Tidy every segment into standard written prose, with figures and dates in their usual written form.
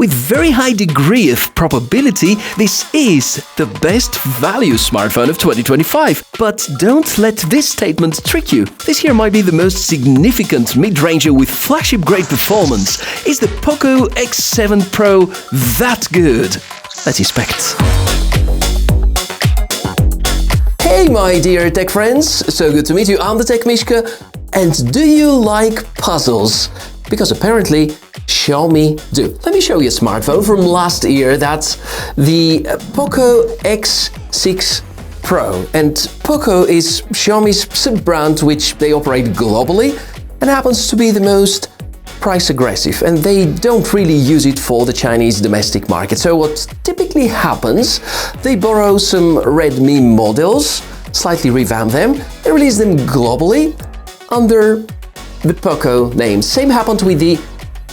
with very high degree of probability, this is the best value smartphone of 2025. But don't let this statement trick you. This here might be the most significant mid-ranger with flagship-grade performance. Is the POCO X7 Pro that good? Let's inspect. Hey my dear tech friends, so good to meet you. I'm the Tech Mishka. And do you like puzzles? Because apparently Xiaomi do. Let me show you a smartphone from last year. That's the POCO X6 Pro. And POCO is Xiaomi's sub-brand which they operate globally and happens to be the most price aggressive, and they don't really use it for the Chinese domestic market. So what typically happens, they borrow some Redmi models, slightly revamp them, and release them globally under the POCO name. Same happened with the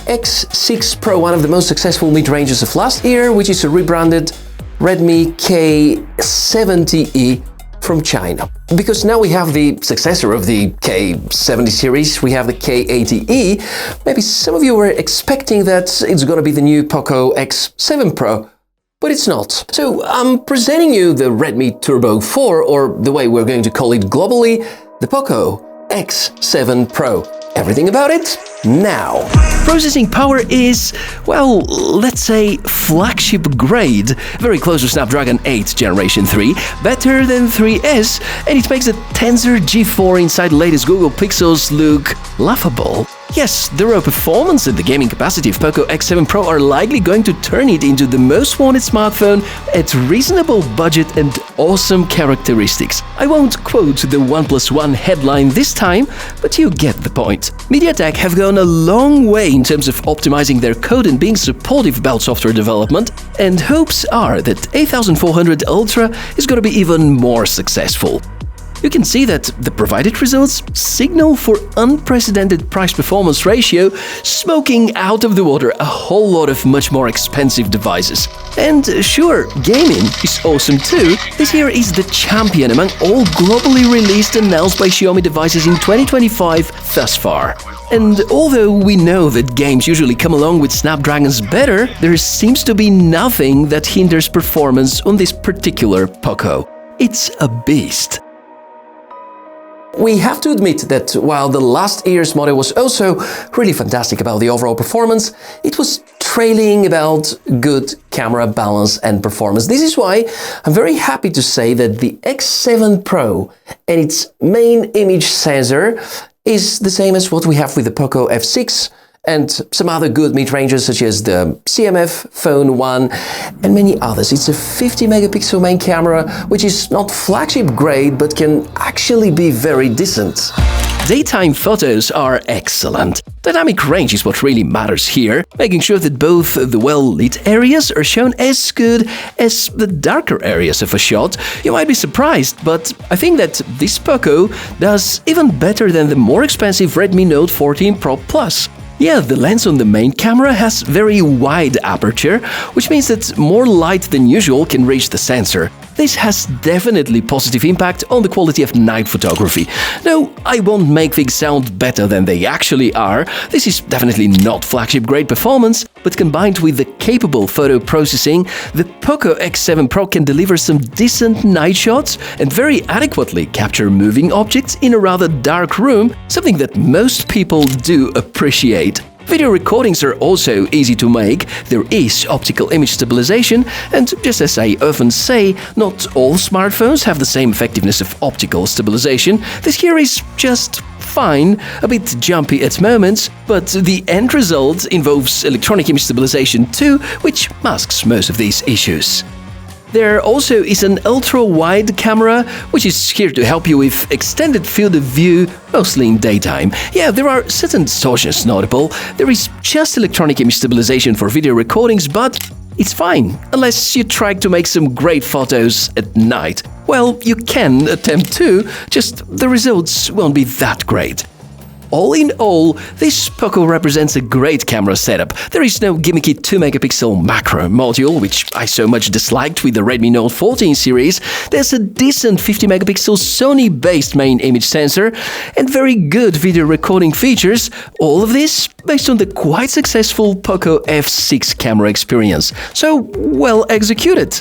X6 Pro, one of the most successful mid-rangers of last year, which is a rebranded Redmi K70E from China. Because now we have the successor of the K70 series, we have the K80E. Maybe some of you were expecting that it's gonna be the new POCO X7 Pro, but it's not. So I'm presenting you the Redmi Turbo 4, or the way we're going to call it globally, the POCO X7 Pro. Everything about it now. Processing power is, well, let's say flagship grade, very close to Snapdragon 8 Generation 3, better than 3S, and it makes the Tensor G4 inside the latest Google Pixels look laughable. Yes, the raw performance and the gaming capacity of POCO X7 Pro are likely going to turn it into the most wanted smartphone at reasonable budget and awesome characteristics. I won't quote the 1+1 headline this time, but you get the point. MediaTek have gone a long way in terms of optimizing their code and being supportive about software development, and hopes are that 8400 Ultra is going to be even more successful. You can see that the provided results signal for unprecedented price-performance ratio, smoking out of the water a whole lot of much more expensive devices. And sure, gaming is awesome too. This here is the champion among all globally released and announced by Xiaomi devices in 2025 thus far. And although we know that games usually come along with Snapdragons better, there seems to be nothing that hinders performance on this particular POCO. It's a beast. We have to admit that while the last year's model was also really fantastic about the overall performance, it was trailing about good camera balance and performance. This is why I'm very happy to say that the X7 Pro and its main image sensor is the same as what we have with the POCO F6 and some other good mid-rangers such as the CMF Phone 1 and many others. It's a 50-megapixel main camera, which is not flagship grade, but can actually be very decent. Daytime photos are excellent. Dynamic range is what really matters here, making sure that both the well-lit areas are shown as good as the darker areas of a shot. You might be surprised, but I think that this POCO does even better than the more expensive Redmi Note 14 Pro Plus. Yeah, the lens on the main camera has very wide aperture, which means that more light than usual can reach the sensor. This has definitely positive impact on the quality of night photography. No, I won't make things sound better than they actually are. This is definitely not flagship-grade performance, but combined with the capable photo processing, the POCO X7 Pro can deliver some decent night shots and very adequately capture moving objects in a rather dark room, something that most people do appreciate. Video recordings are also easy to make, there is optical image stabilization, and just as I often say, not all smartphones have the same effectiveness of optical stabilization. This here is just fine, a bit jumpy at moments, but the end result involves electronic image stabilization too, which masks most of these issues. There also is an ultra-wide camera, which is here to help you with extended field of view, mostly in daytime. Yeah, there are certain distortions notable. There is just electronic image stabilization for video recordings, but it's fine, unless you try to make some great photos at night. Well, you can attempt to, just the results won't be that great. All in all, this POCO represents a great camera setup. There is no gimmicky 2-megapixel macro module, which I so much disliked with the Redmi Note 14 series. There's a decent 50-megapixel Sony-based main image sensor and very good video recording features. All of this based on the quite successful POCO F6 camera experience. So, well executed.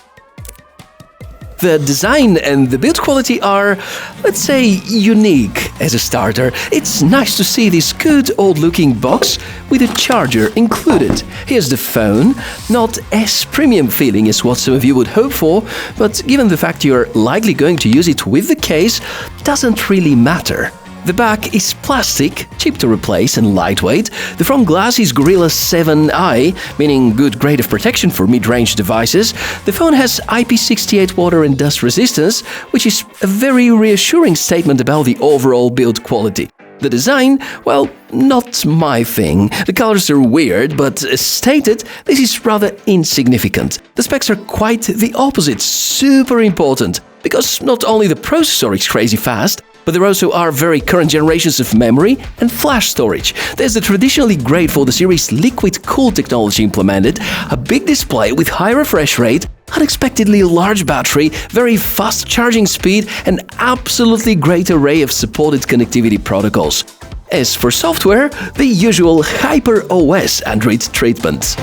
The design and the build quality are, let's say, unique as a starter. It's nice to see this good old-looking box with a charger included. Here's the phone, not as premium feeling as what some of you would hope for, but given the fact you're likely going to use it with the case, doesn't really matter. The back is plastic, cheap to replace and lightweight. The front glass is Gorilla 7i, meaning good grade of protection for mid-range devices. The phone has IP68 water and dust resistance, which is a very reassuring statement about the overall build quality. The design, well, not my thing. The colors are weird, but as stated, this is rather insignificant. The specs are quite the opposite, super important, because not only the processor is crazy fast, but there also are very current generations of memory and flash storage. There's the traditionally great for the series liquid cooled technology implemented, a big display with high refresh rate, unexpectedly large battery, very fast charging speed, and absolutely great array of supported connectivity protocols. As for software, the usual HyperOS Android treatment.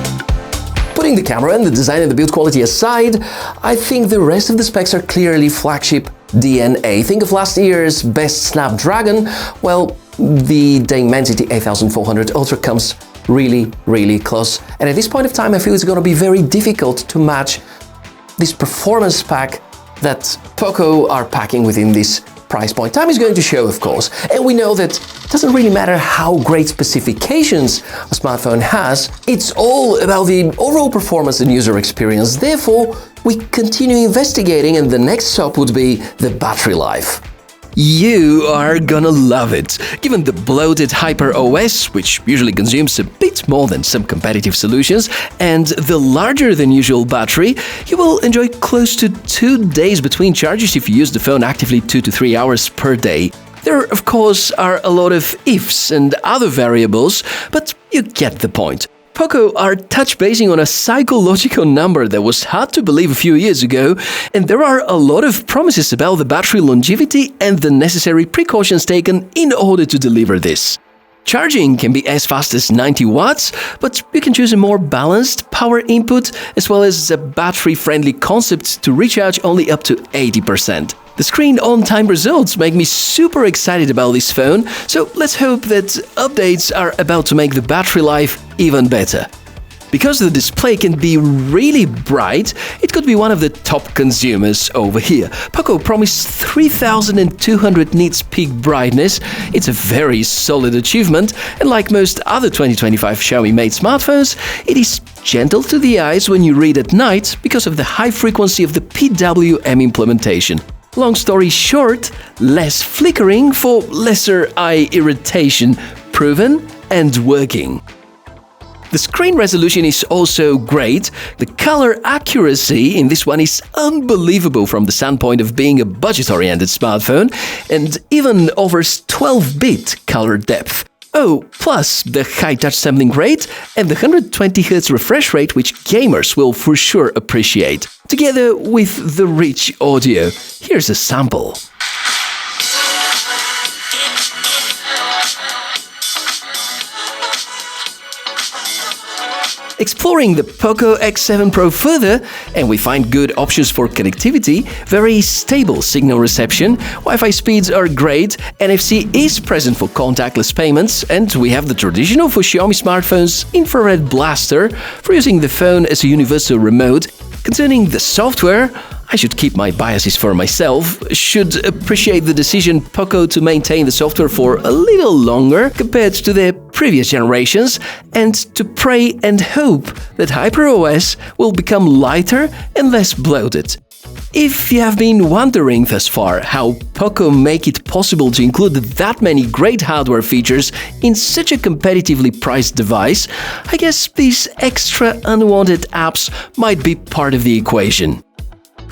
Putting the camera and the design and the build quality aside, I think the rest of the specs are clearly flagship DNA. Think of last year's best Snapdragon. Well, the Dimensity 8400 Ultra comes really close. And at this point of time, I feel it's going to be very difficult to match this performance pack that POCO are packing within this price point. Time is going to show, of course, and we know that it doesn't really matter how great specifications a smartphone has, it's all about the overall performance and user experience. Therefore, we continue investigating, and the next stop would be the battery life. You are gonna love it! Given the bloated HyperOS, which usually consumes a bit more than some competitive solutions, and the larger than usual battery, you will enjoy close to 2 days between charges if you use the phone actively 2 to 3 hours per day. There, of course, are a lot of ifs and other variables, but you get the point. POCO are touch-basing on a psychological number that was hard to believe a few years ago, and there are a lot of promises about the battery longevity and the necessary precautions taken in order to deliver this. Charging can be as fast as 90 watts, but you can choose a more balanced power input as well as a battery-friendly concept to recharge only up to 80%. The screen on-time results make me super excited about this phone, so let's hope that updates are about to make the battery life even better. Because the display can be really bright, it could be one of the top consumers over here. POCO promised 3200 nits peak brightness. It's a very solid achievement, and like most other 2025 Xiaomi-made smartphones, it is gentle to the eyes when you read at night because of the high frequency of the PWM implementation. Long story short, less flickering for lesser eye irritation, proven and working. The screen resolution is also great. The color accuracy in this one is unbelievable from the standpoint of being a budget-oriented smartphone, and even offers 12-bit color depth. Oh, plus the high touch sampling rate and the 120Hz refresh rate, which gamers will for sure appreciate. Together with the rich audio. Here's a sample. Exploring the POCO X7 Pro further, and we find good options for connectivity, very stable signal reception, Wi-Fi speeds are great, NFC is present for contactless payments, and we have the traditional for Xiaomi smartphones infrared blaster for using the phone as a universal remote. Concerning the software, I should keep my biases for myself, should appreciate the decision POCO to maintain the software for a little longer compared to their previous generations, and to pray and hope that HyperOS will become lighter and less bloated. If you have been wondering thus far how POCO make it possible to include that many great hardware features in such a competitively priced device, I guess these extra unwanted apps might be part of the equation.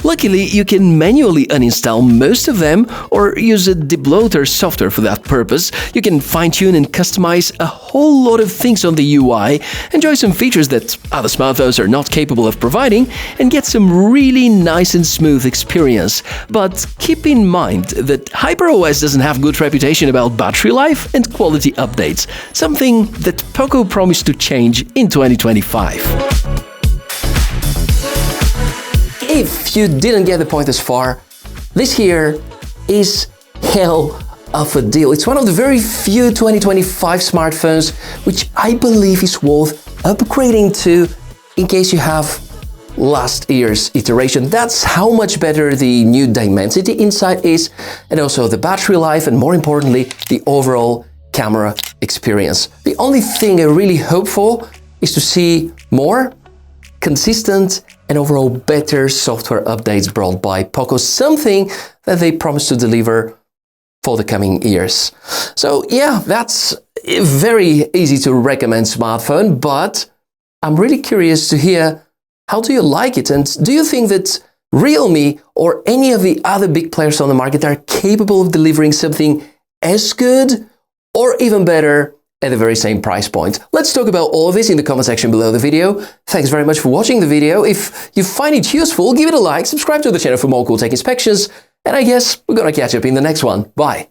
Luckily, you can manually uninstall most of them or use a debloater software for that purpose. You can fine-tune and customize a whole lot of things on the UI, enjoy some features that other smartphones are not capable of providing, and get some really nice and smooth experience. But keep in mind that HyperOS doesn't have good reputation about battery life and quality updates, something that POCO promised to change in 2025. If you didn't get the point this far, this here is hell of a deal. It's one of the very few 2025 smartphones which I believe is worth upgrading to in case you have last year's iteration. That's how much better the new Dimensity inside is, and also the battery life, and more importantly, the overall camera experience. The only thing I really hope for is to see more consistent and overall better software updates brought by POCO, something that they promise to deliver for the coming years. So yeah, that's a very easy to recommend smartphone, but I'm really curious to hear, how do you like it? And do you think that Realme or any of the other big players on the market are capable of delivering something as good or even better at the very same price point? Let's talk about all of this in the comment section below the video. Thanks very much for watching the video. If you find it useful, give it a like, subscribe to the channel for more cool tech inspections, and I guess we're gonna catch up in the next one. Bye!